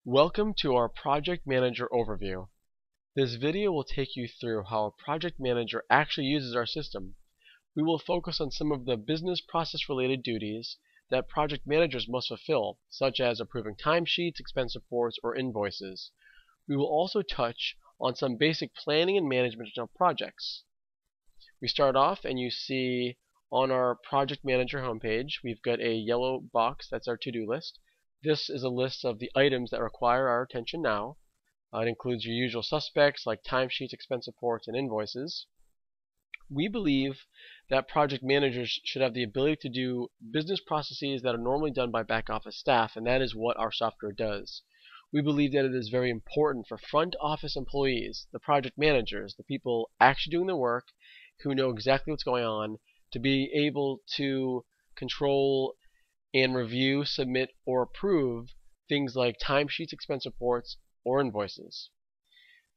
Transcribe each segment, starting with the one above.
Welcome to our Project Manager overview. This video will take you through how a project manager actually uses our system. We will focus on some of the business process related duties that project managers must fulfill, such as approving timesheets, expense reports, or invoices. We will also touch on some basic planning and management of projects. We start off and you see on our project manager homepage, we've got a yellow box that's our to-do list. This is a list of the items that require our attention now. It includes your usual suspects like timesheets, expense reports, and invoices. We believe that project managers should have the ability to do business processes that are normally done by back office staff, and that is what our software does. We believe that it is very important for front office employees, the project managers, the people actually doing the work, who know exactly what's going on, to be able to control and review, submit, or approve things like timesheets, expense reports, or invoices.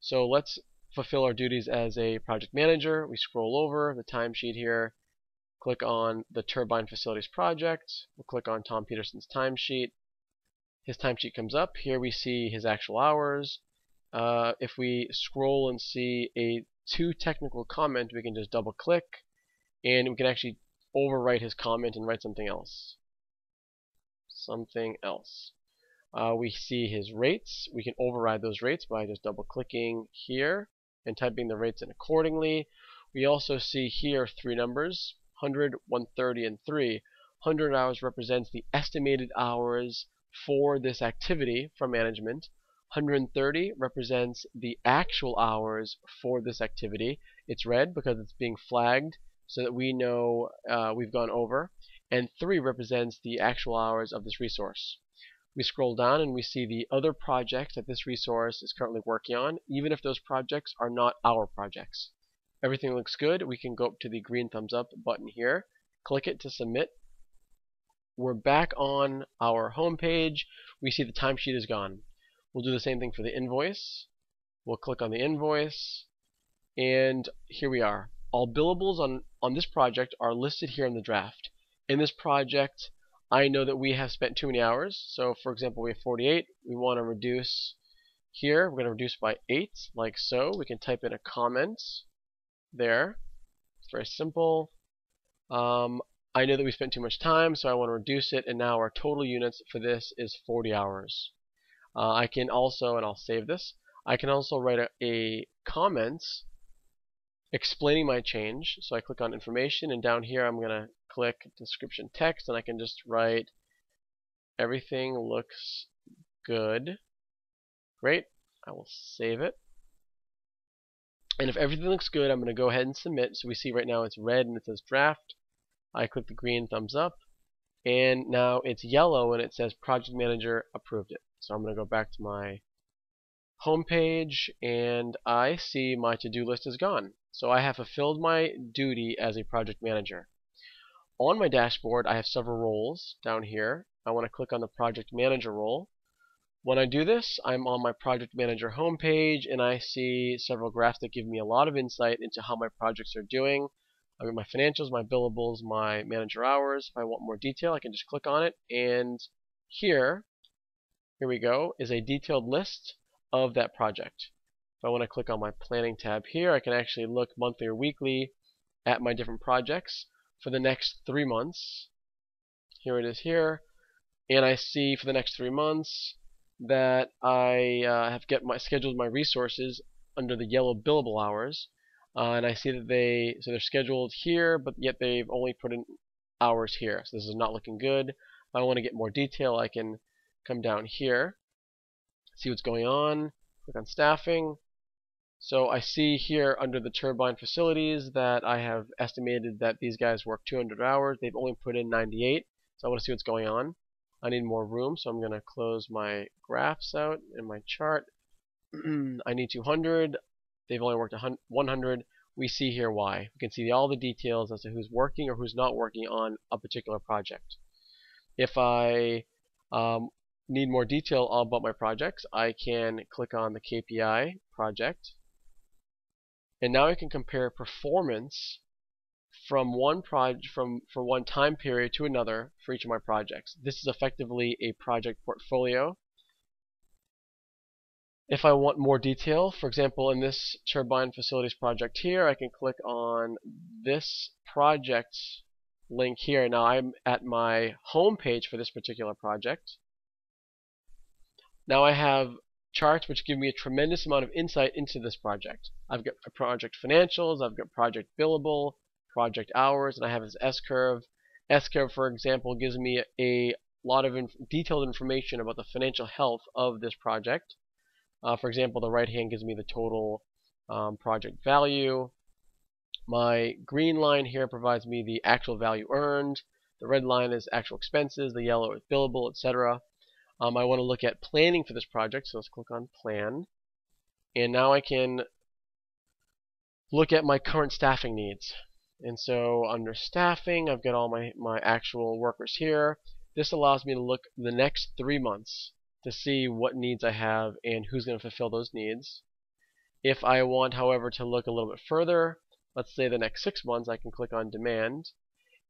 So let's fulfill our duties as a project manager. We scroll over the timesheet here, click on the Turbine Facilities project, we'll click on Tom Peterson's timesheet. His timesheet comes up. Here we see his actual hours. If we scroll and see a too technical comment, we can just double click and we can actually overwrite his comment and write something else. We see his rates. We can override those rates by just double clicking here and typing the rates in accordingly. We also see here three numbers, 100, 130, and 3. 100 hours represents the estimated hours for this activity from management. 130 represents the actual hours for this activity. It's red because it's being flagged so that we know we've gone over. And 3 represents the actual hours of this resource. We scroll down and we see the other projects that this resource is currently working on, even if those projects are not our projects. Everything looks good. We can go up to the green thumbs up button here, click it to submit. We're back on our home page. We see the timesheet is gone. We'll do the same thing for the invoice. We'll click on the invoice, and here we are. All billables on this project are listed here in the draft. In this project, I know that we have spent too many hours. So for example, we have 48. We want to reduce here. We're going to reduce by 8, like so. We can type in a comment there. It's very simple. I know that we spent too much time, so I want to reduce it, and now our total units for this is 40 hours. I can also, and I'll save this, I can also write a comment explaining my change. So I click on information, and down here I'm going to click description text, and I can just write everything looks good. Great. I will save it. And if everything looks good, I'm going to go ahead and submit. So we see right now it's red and it says draft. I click the green thumbs up, and now it's yellow and it says project manager approved it. So I'm going to go back to my home page, and I see my to-do list is gone. So I have fulfilled my duty as a project manager. On my dashboard, I have several roles down here. I want to click on the project manager role. When I do this, I'm on my project manager homepage, and I see several graphs that give me a lot of insight into how my projects are doing. I've got my financials, my billables, my manager hours. If I want more detail, I can just click on it, and here we go, is a detailed list of that project. If I want to click on my planning tab here, I can actually look monthly or weekly at my different projects for the next 3 months. Here it is here, and I see for the next 3 months that I have scheduled my resources under the yellow billable hours, and I see that they're scheduled here, but yet they've only put in hours here. So this is not looking good. If I want to get more detail, I can come down here, see what's going on, click on staffing. So I see here under the Turbine Facilities that I have estimated that these guys work 200 hours. They've only put in 98, so I want to see what's going on. I need more room, so I'm going to close my graphs out in my chart. I need 200. They've only worked 100. We see here why. We can see all the details as to who's working or who's not working on a particular project. If I need more detail about my projects, I can click on the KPI project, and now I can compare performance from one time period to another for each of my projects. This is effectively a project portfolio. If I want more detail, for example, in this turbine facilities project here, I can click on this project link here. Now I'm at my home page for this particular project. Now I have charts which give me a tremendous amount of insight into this project. I've got project financials, I've got project billable, project hours, and I have this S-curve. S-curve, for example, gives me a lot of detailed information about the financial health of this project. For example, the right hand gives me the total project value. My green line here provides me the actual value earned. The red line is actual expenses. The yellow is billable, etc. I want to look at planning for this project, so let's click on Plan. And now I can look at my current staffing needs. And so under Staffing, I've got all my actual workers here. This allows me to look the next 3 months to see what needs I have and who's going to fulfill those needs. If I want, however, to look a little bit further, let's say the next 6 months, I can click on Demand.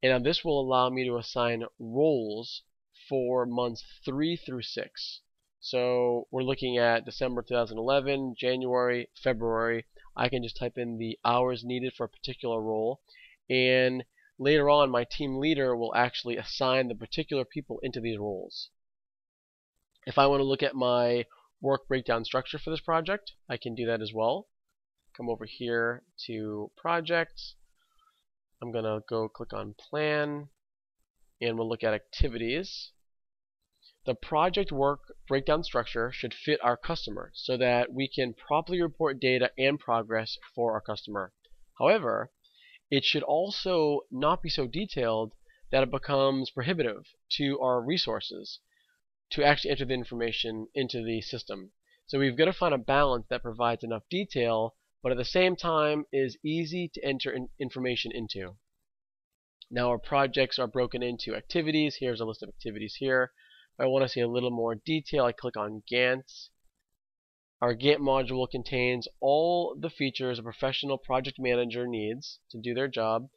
And now this will allow me to assign roles for months 3 through 6. So we're looking at December 2011, January, February. I can just type in the hours needed for a particular role, and later on my team leader will actually assign the particular people into these roles. If I want to look at my work breakdown structure for this project, I can do that as well. Come over here to Projects. I'm going to go click on Plan, and we'll look at Activities. The project work breakdown structure should fit our customer so that we can properly report data and progress for our customer. However, it should also not be so detailed that it becomes prohibitive to our resources to actually enter the information into the system. So we've got to find a balance that provides enough detail, but at the same time is easy to enter information into. Now our projects are broken into activities. Here's a list of activities here. If I want to see a little more detail, I click on Gantt. Our Gantt module contains all the features a professional project manager needs to do their job.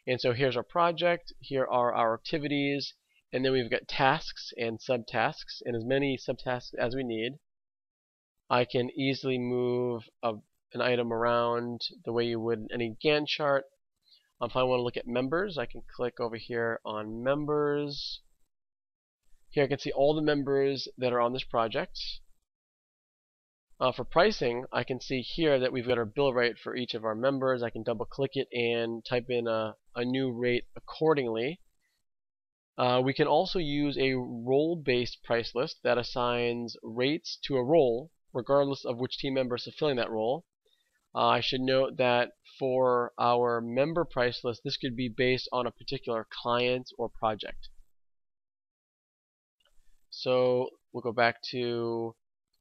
And so here's our project, here are our activities, and then we've got tasks and subtasks, and as many subtasks as we need. I can easily move an item around the way you would in any Gantt chart. If I want to look at members, I can click over here on Members. Here I can see all the members that are on this project. For pricing, I can see here that we've got our bill rate for each of our members. I can double click it and type in a new rate accordingly. We can also use a role-based price list that assigns rates to a role regardless of which team member is fulfilling that role. I should note that for our member price list, this could be based on a particular client or project. So we'll go back to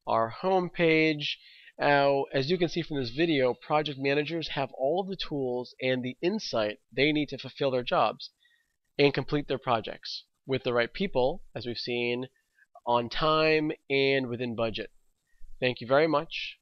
our home page. Now, as you can see from this video, project managers have all of the tools and the insight they need to fulfill their jobs and complete their projects with the right people, as we've seen, on time and within budget. Thank you very much.